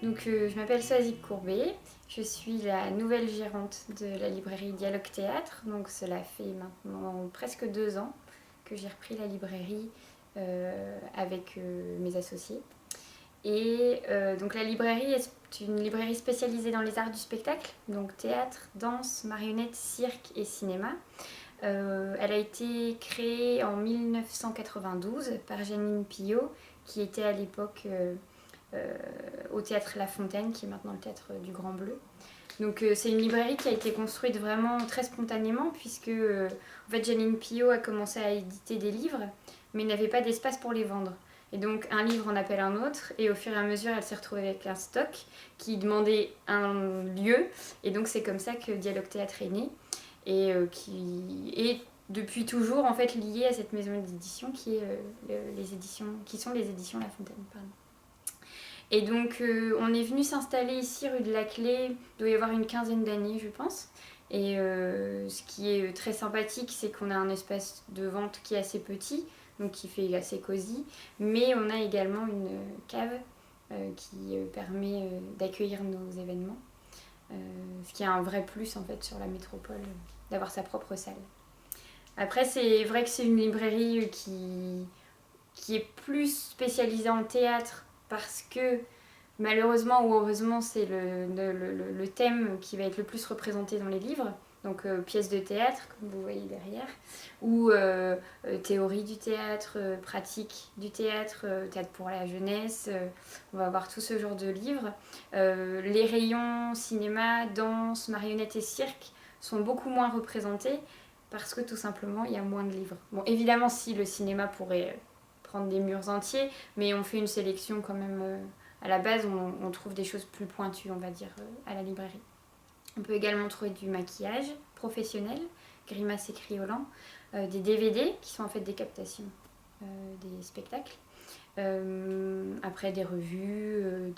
Je m'appelle Soazic Courbet, je suis la nouvelle gérante de la librairie Dialogue Théâtre. Donc cela fait maintenant presque 2 ans que j'ai repris la librairie avec mes associés. Donc la librairie est une librairie spécialisée dans les arts du spectacle, donc théâtre, danse, marionnette, cirque et cinéma. Elle a été créée en 1992 par Janine Pillot, qui était à l'époque au théâtre La Fontaine, qui est maintenant le théâtre du Grand Bleu. C'est une librairie qui a été construite vraiment très spontanément, puisque en fait Janine Pillot a commencé à éditer des livres, mais n'avait pas d'espace pour les vendre. Et donc un livre en appelle un autre, et au fur et à mesure elle s'est retrouvée avec un stock qui demandait un lieu, et donc c'est comme ça que Dialogue Théâtre est né, qui est depuis toujours en fait lié à cette maison d'édition qui sont les éditions La Fontaine. Pardon. Et donc on est venu s'installer ici rue de la Clé, il doit y avoir une quinzaine d'années je pense. Et ce qui est très sympathique, c'est qu'on a un espace de vente qui est assez petit, donc qui fait assez cosy, mais on a également une cave qui permet d'accueillir nos événements, ce qui est un vrai plus en fait sur la métropole, d'avoir sa propre salle. Après c'est vrai que c'est une librairie qui est plus spécialisée en théâtre parce que malheureusement ou heureusement c'est le thème qui va être le plus représenté dans les livres. Donc pièces de théâtre, comme vous voyez derrière, ou théorie du théâtre, pratique du théâtre, théâtre pour la jeunesse, on va avoir tout ce genre de livres. Les rayons cinéma, danse, marionnette et cirque sont beaucoup moins représentés parce que tout simplement il y a moins de livres. Bon, évidemment si le cinéma pourrait prendre des murs entiers, mais on fait une sélection quand même. À la base, on trouve des choses plus pointues, on va dire, à la librairie. On peut également trouver du maquillage professionnel, grimace et criolant, des DVD qui sont en fait des captations des spectacles. Après des revues,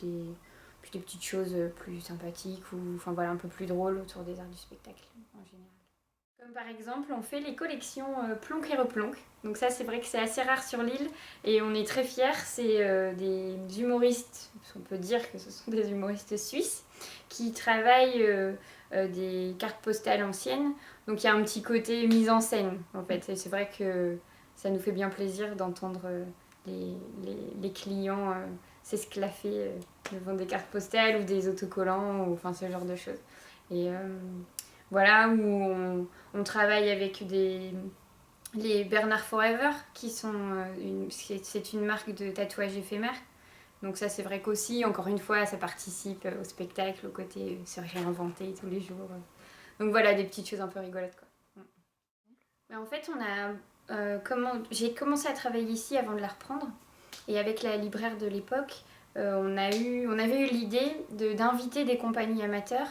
puis des petites choses plus sympathiques ou enfin voilà un peu plus drôles autour des arts du spectacle en général. Comme par exemple, on fait les collections Plonk et Replonk. Donc ça, c'est vrai que c'est assez rare sur l'île et on est très fiers. C'est des humoristes, on peut dire que ce sont des humoristes suisses, qui travaillent des cartes postales anciennes. Donc il y a un petit côté mise en scène, en fait. Et c'est vrai que ça nous fait bien plaisir d'entendre les clients s'esclaffer devant des cartes postales ou des autocollants, ou enfin ce genre de choses. Et voilà, où on travaille avec les Bernard Forever, qui sont c'est une marque de tatouage éphémère. Donc ça, c'est vrai qu'aussi, encore une fois, ça participe au spectacle, au côté se réinventer tous les jours. Donc voilà, des petites choses un peu rigolotes, quoi. Mais en fait, j'ai commencé à travailler ici avant de la reprendre. Et avec la libraire de l'époque, on avait eu l'idée d'inviter des compagnies amateurs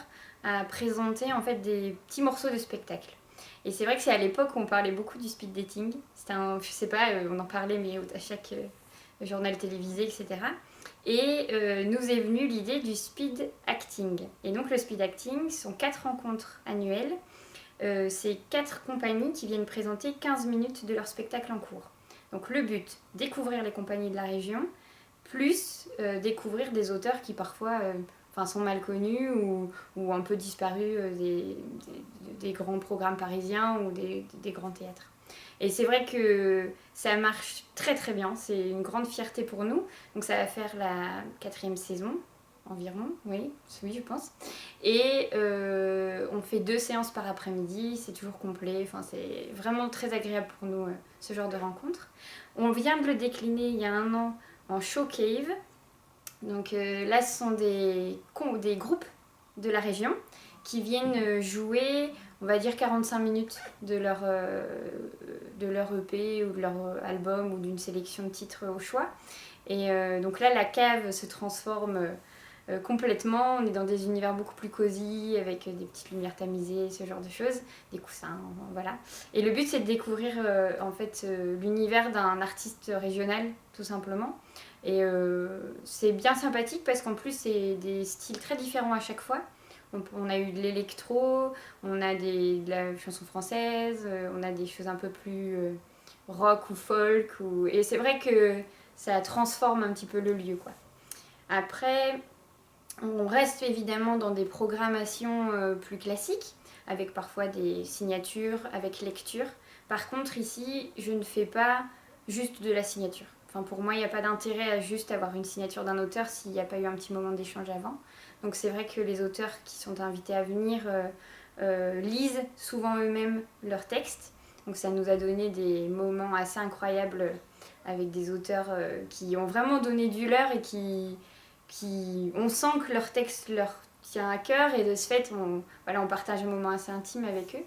à présenter en fait des petits morceaux de spectacle. Et c'est vrai que c'est à l'époque où on parlait beaucoup du speed dating. Je sais pas, on en parlait mais à chaque journal télévisé, etc. Et nous est venue l'idée du speed acting. Et donc le speed acting sont 4 rencontres annuelles. C'est 4 compagnies qui viennent présenter 15 minutes de leur spectacle en cours. Donc le but, découvrir les compagnies de la région, plus découvrir des auteurs qui parfois sont mal connus ou un peu disparus des grands programmes parisiens ou des grands théâtres. Et c'est vrai que ça marche très très bien, c'est une grande fierté pour nous. Donc ça va faire la 4e saison environ, oui je pense. Et on fait 2 séances par après-midi, c'est toujours complet, enfin, c'est vraiment très agréable pour nous ce genre de rencontre. On vient de le décliner il y a 1 an en showcase. Donc là, ce sont des groupes de la région qui viennent jouer, on va dire 45 minutes de leur EP ou de leur album ou d'une sélection de titres au choix. Et donc là, la cave se transforme complètement. On est dans des univers beaucoup plus cosy, avec des petites lumières tamisées, ce genre de choses, des coussins, voilà. Et le but, c'est de découvrir en fait l'univers d'un artiste régional, tout simplement. Et c'est bien sympathique parce qu'en plus, c'est des styles très différents à chaque fois. On a eu de l'électro, on a de la chanson française, on a des choses un peu plus rock ou folk. Et c'est vrai que ça transforme un petit peu le lieu, quoi. Après, On reste évidemment dans des programmations plus classiques, avec parfois des signatures, avec lecture. Par contre, ici, je ne fais pas juste de la signature. Enfin, pour moi, il n'y a pas d'intérêt à juste avoir une signature d'un auteur s'il n'y a pas eu un petit moment d'échange avant. Donc c'est vrai que les auteurs qui sont invités à venir lisent souvent eux-mêmes leurs textes. Donc ça nous a donné des moments assez incroyables avec des auteurs qui ont vraiment donné du leur et on sent que leur texte leur tient à cœur et de ce fait on partage un moment assez intime avec eux.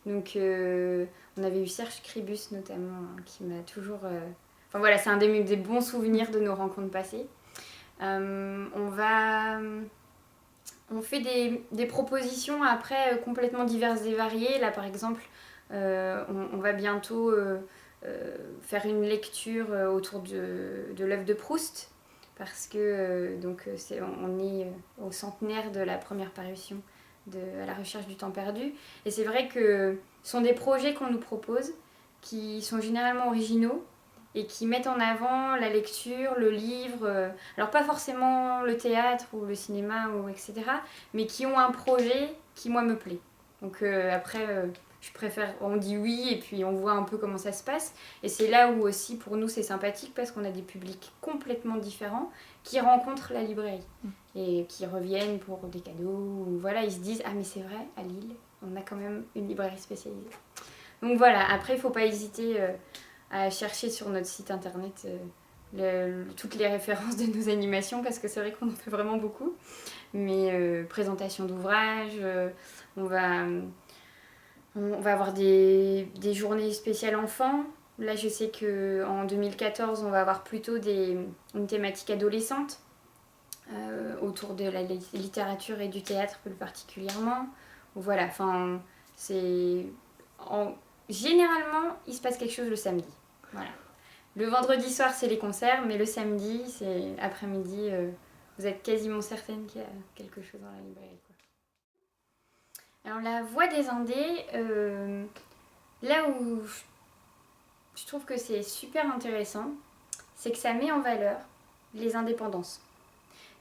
Donc on avait eu Serge Cribus notamment qui m'a toujours... Enfin voilà, c'est un des bons souvenirs de nos rencontres passées. On fait des propositions après complètement diverses et variées. Là par exemple, on va bientôt faire une lecture autour de l'œuvre de Proust parce que on est au centenaire de la première parution de À la recherche du temps perdu. Et c'est vrai que ce sont des projets qu'on nous propose qui sont généralement originaux et qui mettent en avant la lecture, le livre, alors pas forcément le théâtre ou le cinéma, etc., mais qui ont un projet qui, moi, me plaît. Donc après, je préfère, on dit oui et puis on voit un peu comment ça se passe. Et c'est là où aussi, pour nous, c'est sympathique parce qu'on a des publics complètement différents qui rencontrent la librairie et qui reviennent pour des cadeaux. Ou voilà, ils se disent « Ah mais c'est vrai, à Lille, on a quand même une librairie spécialisée. » Donc voilà, après, il ne faut pas hésiter à chercher sur notre site internet toutes les références de nos animations parce que c'est vrai qu'on en fait vraiment beaucoup. Mais présentation d'ouvrages, on va avoir des journées spéciales enfants. Là, je sais qu'en 2014, on va avoir plutôt une thématique adolescente autour de la littérature et du théâtre plus particulièrement. Voilà, enfin, généralement, il se passe quelque chose le samedi. Voilà. Le vendredi soir, c'est les concerts, mais le samedi, c'est après-midi. Vous êtes quasiment certaine qu'il y a quelque chose dans la librairie, quoi. Alors, la voix des indés, là où je trouve que c'est super intéressant, c'est que ça met en valeur les indépendances.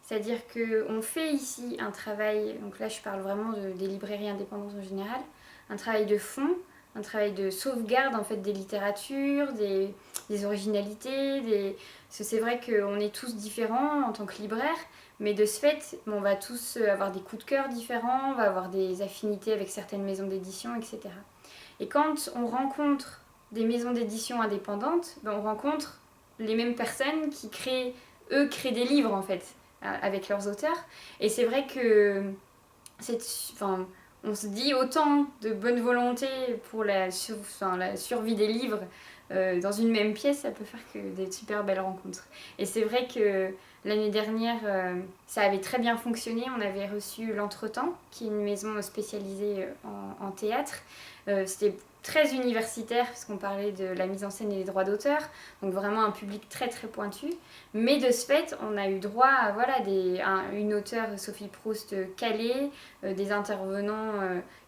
C'est-à-dire qu'on fait ici un travail, donc là je parle vraiment des librairies indépendantes en général, un travail de fond, un travail de sauvegarde en fait des littératures, des originalités, parce que c'est vrai qu'on est tous différents en tant que libraires, mais de ce fait, on va tous avoir des coups de cœur différents, on va avoir des affinités avec certaines maisons d'édition, etc. Et quand on rencontre des maisons d'édition indépendantes, on rencontre les mêmes personnes qui créent des livres en fait, avec leurs auteurs. Et c'est vrai que on se dit autant de bonne volonté pour la survie des livres dans une même pièce, ça peut faire que des super belles rencontres. Et c'est vrai que l'année dernière, ça avait très bien fonctionné. On avait reçu l'Entretemps, qui est une maison spécialisée en théâtre. C'était très universitaire, parce qu'on parlait de la mise en scène et des droits d'auteur, donc vraiment un public très très pointu. Mais de ce fait, on a eu droit à une auteure, Sophie Proust, calée, des intervenants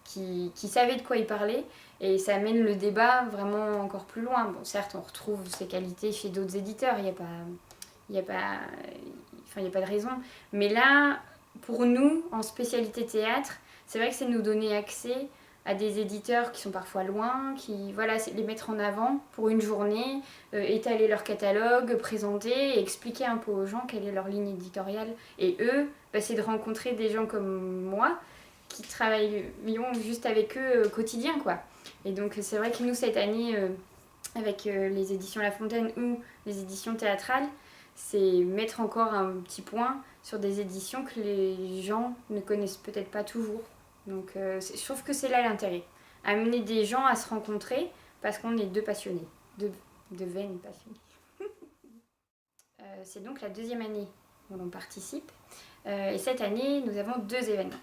qui savaient de quoi ils parlaient, et ça amène le débat vraiment encore plus loin. Bon, certes, on retrouve ces qualités chez d'autres éditeurs, il n'y a pas de raison. Mais là, pour nous, en spécialité théâtre, c'est vrai que c'est nous donner accès à des éditeurs qui sont parfois loin, c'est les mettre en avant pour une journée, étaler leur catalogue, présenter et expliquer un peu aux gens quelle est leur ligne éditoriale. Et eux, c'est de rencontrer des gens comme moi qui travaillent juste avec eux au quotidien, quoi. Et donc c'est vrai que nous, cette année, avec les éditions La Fontaine ou les éditions théâtrales, c'est mettre encore un petit point sur des éditions que les gens ne connaissent peut-être pas toujours. Donc je trouve que c'est là l'intérêt. Amener des gens à se rencontrer parce qu'on est deux passionnés, deux veines passionnées. C'est donc la deuxième année où l'on participe. Et cette année, nous avons 2 événements.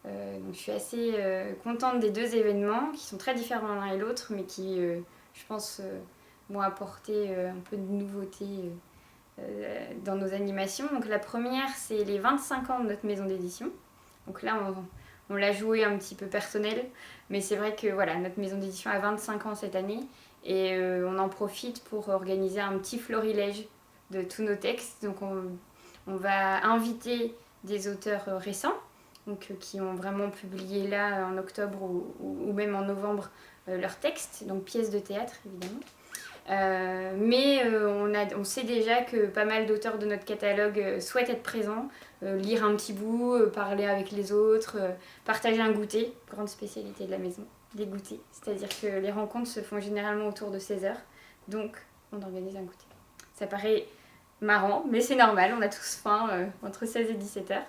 Donc je suis assez contente des 2 événements qui sont très différents l'un et l'autre, mais qui, je pense, vont apporter un peu de nouveauté dans nos animations. Donc la première, c'est les 25 ans de notre maison d'édition. Donc là, on l'a joué un petit peu personnel, mais c'est vrai que voilà, notre maison d'édition a 25 ans cette année et on en profite pour organiser un petit florilège de tous nos textes. Donc on va inviter des auteurs récents, donc qui ont vraiment publié là en octobre ou même en novembre leurs textes, donc pièces de théâtre évidemment. Mais on sait déjà que pas mal d'auteurs de notre catalogue souhaitent être présents, lire un petit bout, parler avec les autres, partager un goûter, grande spécialité de la maison, des goûters. C'est-à-dire que les rencontres se font généralement autour de 16 heures, donc on organise un goûter. Ça paraît marrant, mais c'est normal, on a tous faim entre 16 et 17 heures.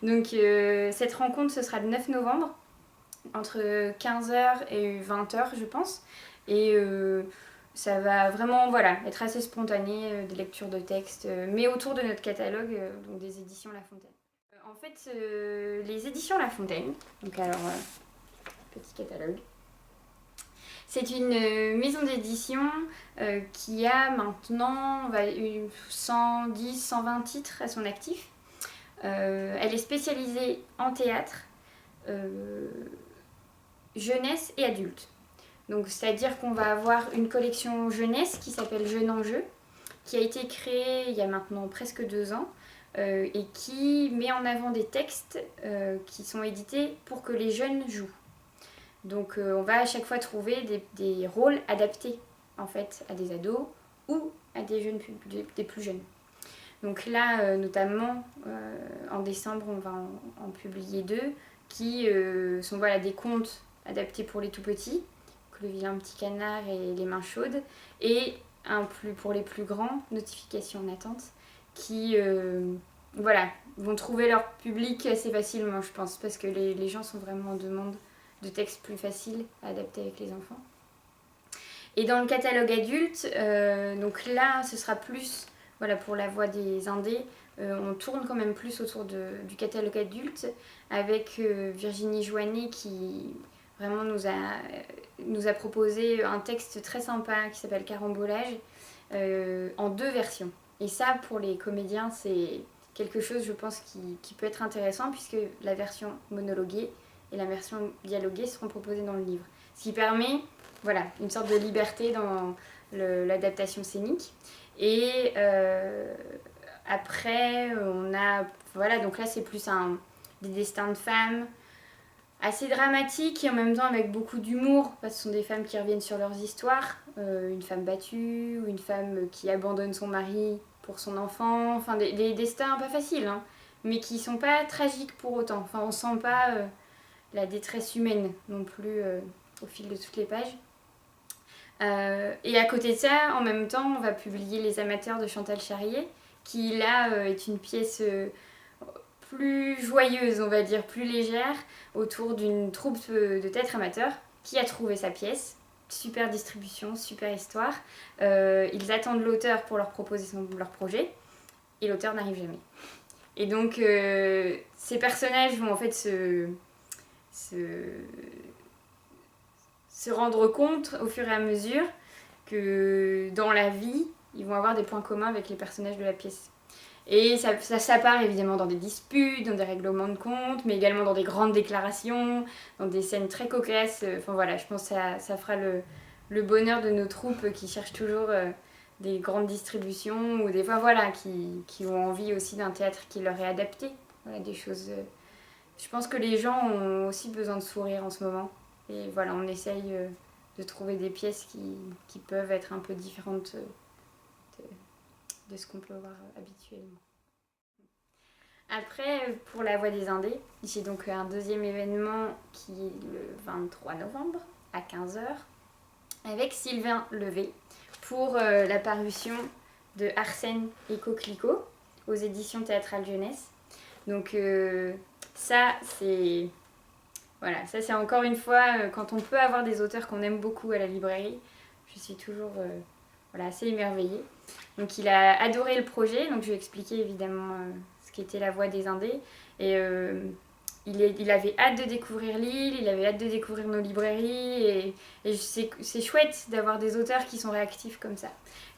Donc cette rencontre, ce sera le 9 novembre, entre 15 heures et 20 heures, je pense. Et ça va vraiment être assez spontané, des lectures de textes, mais autour de notre catalogue, donc des éditions La Fontaine. En fait, les éditions La Fontaine, donc alors, petit catalogue, c'est une maison d'édition qui a maintenant 110, 120 titres à son actif. Elle est spécialisée en théâtre, jeunesse et adulte. Donc, c'est-à-dire qu'on va avoir une collection jeunesse qui s'appelle Jeune en Jeu, qui a été créée il y a maintenant presque 2 ans et qui met en avant des textes qui sont édités pour que les jeunes jouent. Donc, on va à chaque fois trouver des rôles adaptés en fait à des ados ou à des plus jeunes. Donc là, notamment, en décembre, on va en publier 2 qui sont des contes adaptés pour les tout petits, que le vilain petit canard et les mains chaudes, et pour les plus grands, Notification en attente, qui vont trouver leur public assez facilement, je pense, parce que les gens sont vraiment en demande de textes plus faciles à adapter avec les enfants. Et dans le catalogue adulte, donc là, ce sera plus pour la voix des indés, on tourne quand même plus autour du catalogue adulte avec Virginie Joannet qui vraiment nous a proposé un texte très sympa qui s'appelle Carambolage en 2 versions. Et ça, pour les comédiens, c'est quelque chose, je pense, qui peut être intéressant puisque la version monologuée et la version dialoguée seront proposées dans le livre. Ce qui permet une sorte de liberté dans l'adaptation scénique. Et après, on a... donc là, c'est plus des destins de femmes assez dramatiques et en même temps avec beaucoup d'humour, parce que ce sont des femmes qui reviennent sur leurs histoires. Une femme battue, ou une femme qui abandonne son mari pour son enfant. Enfin, des destins pas faciles, hein, mais qui sont pas tragiques pour autant. Enfin, on sent pas la détresse humaine non plus au fil de toutes les pages. Et à côté de ça, en même temps, on va publier Les Amateurs de Chantal Charrier, qui là est une pièce plus joyeuse, on va dire, plus légère, autour d'une troupe de théâtre amateur qui a trouvé sa pièce. Super distribution, super histoire. Ils attendent l'auteur pour leur proposer leur projet, et l'auteur n'arrive jamais. Et donc, ces personnages vont en fait se rendre compte au fur et à mesure que dans la vie, ils vont avoir des points communs avec les personnages de la pièce. Et ça part évidemment dans des disputes, dans des règlements de compte, mais également dans des grandes déclarations, dans des scènes très cocasses. Enfin voilà, je pense que ça fera le bonheur de nos troupes qui cherchent toujours des grandes distributions ou des fois qui ont envie aussi d'un théâtre qui leur est adapté. Voilà, des choses... Je pense que les gens ont aussi besoin de sourire en ce moment. Et voilà, on essaye de trouver des pièces qui peuvent être un peu différentes de ce qu'on peut voir habituellement. Après, pour la Voix des Indés, j'ai donc un 2e événement qui est le 23 novembre à 15 h avec Sylvain Levé pour la parution de Arsène et Coquelicot aux éditions théâtrales jeunesse. Donc ça c'est encore une fois quand on peut avoir des auteurs qu'on aime beaucoup à la librairie, je suis toujours assez émerveillée. Donc il a adoré le projet, donc je lui ai expliqué évidemment ce qu'était la Voix des Indés. Et il avait hâte de découvrir l'île, il avait hâte de découvrir nos librairies. Et c'est chouette d'avoir des auteurs qui sont réactifs comme ça.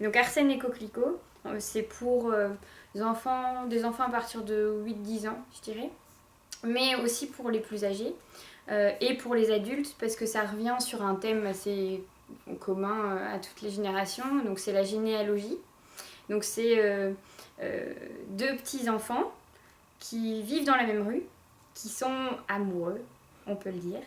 Donc Arsène et Coquelicot, c'est pour des enfants à partir de 8-10 ans, je dirais. Mais aussi pour les plus âgés et pour les adultes, parce que ça revient sur un thème assez commun à toutes les générations. Donc c'est la généalogie. Donc c'est 2 petits enfants qui vivent dans la même rue, qui sont amoureux, on peut le dire,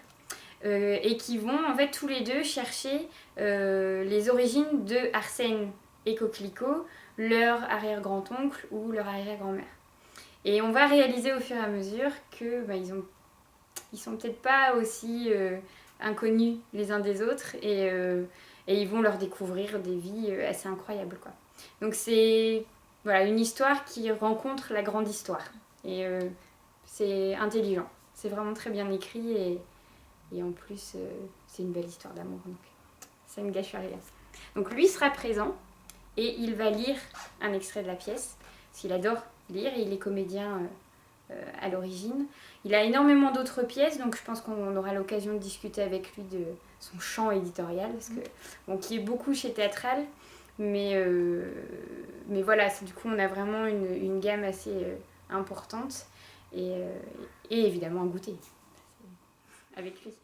et qui vont en fait tous les deux chercher les origines de Arsène et Coquelicot, leur arrière-grand-oncle ou leur arrière-grand-mère. Et on va réaliser au fur et à mesure que ils sont peut-être pas aussi inconnus les uns des autres et ils vont leur découvrir des vies assez incroyables, quoi. Donc c'est voilà, une histoire qui rencontre la grande histoire. Et c'est intelligent. C'est vraiment très bien écrit et en plus c'est une belle histoire d'amour. Donc ça ne gâche rien. Donc lui sera présent et il va lire un extrait de la pièce. Parce qu'il adore lire et il est comédien à l'origine. Il a énormément d'autres pièces, donc je pense qu'on aura l'occasion de discuter avec lui de son champ éditorial, parce que, bon, qui est beaucoup chez Théâtral, mais voilà, du coup on a vraiment une gamme assez importante et évidemment un goûter avec lui.